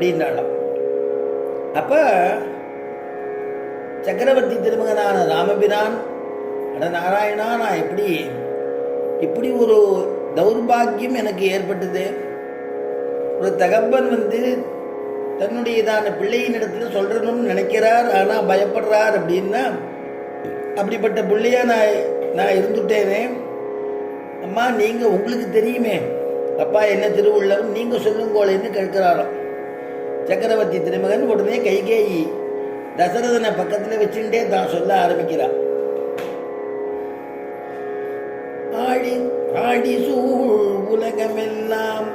அப்படின்னாலாம். அப்ப சக்கரவர்த்தி திருமகனான ராமபிரான், அட நாராயணா, நான் இப்படி ஒரு தௌர்பாகியம் எனக்கு ஏற்பட்டது. ஒரு தகப்பன் தன்னுடையதான பிள்ளையின் இடத்துல சொல்றணும்னு நினைக்கிறார், ஆனா பயப்படுறார். அப்படின்னா அப்படிப்பட்ட பிள்ளையா நான் இருந்துட்டேனே. அம்மா, நீங்க உங்களுக்கு தெரியுமே அப்பா என்ன திருவுள்ளம், நீங்க சொல்லுங்கோளேன்னு கேட்கிறாராம் சக்கரவர்த்தி திருமகன். உடனே கைகேயி தசரதனை பக்கத்துல வச்சுட்டே தான் சொல்ல ஆரம்பிக்கிறார். ஆடி ஆடி சூழ் உலகமெல்லாம்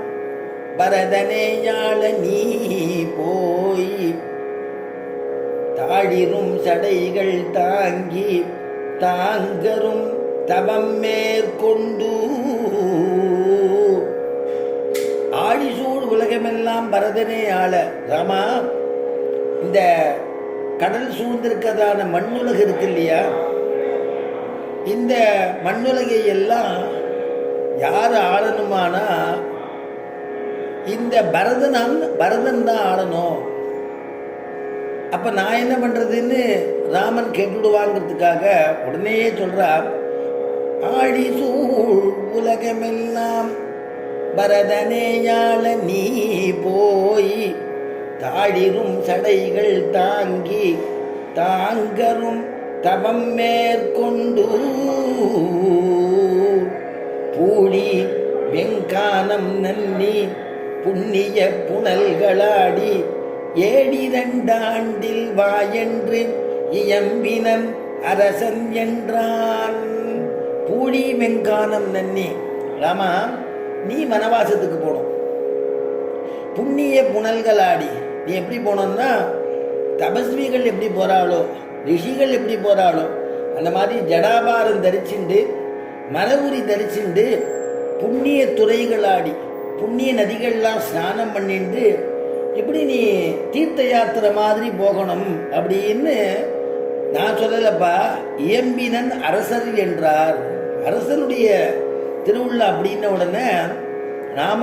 பரதனேயாள நீ போய், தாழிரும் சடைகள் தாங்கி தாங்கரும் தவம் மேற்கொண்டு. ஆழிசூழ் உலகமெல்லாம் பரதனே ஆள. ராமா, இந்த கடல் சூழ்ந்திருக்கதான மண்ணுலகு இருக்கு இல்லையா, இந்த மண்ணுலகை எல்லாம் யார் ஆளணுமானா இந்த பரதன் தான் ஆளணும். அப்ப நான் என்ன பண்றதுன்னு ராமன் கேட்டுடுவாங்கிறதுக்காக உடனே சொல்றார், ஆழி சூழ் உலகமெல்லாம் பரதனேயாள நீ போய், தாழிரும் சடைகள் தாங்கி தாங்கரும் தவம் மேற்கொண்டு. பூழி வெங்கானம் நன்னி புண்ணிய புனல்களாடி, ஏடிரண்டாண்டில் வாயென்று இயம்பினன் அரசன் என்றான். பூழி வெங்கானம் நன்னி, ராமா, நீ வனவாசத்துக்கு போனோம். புண்ணிய புனல்களாடி, நீ எப்படி போனோம்னா தபஸ்விகள் எப்படி போறாளோ, ரிஷிகள் எப்படி போறாளோ அந்த மாதிரி ஜடாபாரம் தரிச்சுண்டு மரவுரி தரிச்சுண்டு புண்ணிய துறைகளாடி புண்ணிய நதிகள்லாம் ஸ்நானம் பண்ணிட்டு எப்படி நீ தீர்த்த யாத்திரை மாதிரி போகணும் அப்படின்னு நான் சொல்லலப்பா. இயம்பினன் அரசர் என்றார். அரசனுடைய திருவுள்ள அப்படின்ன உடனே ராம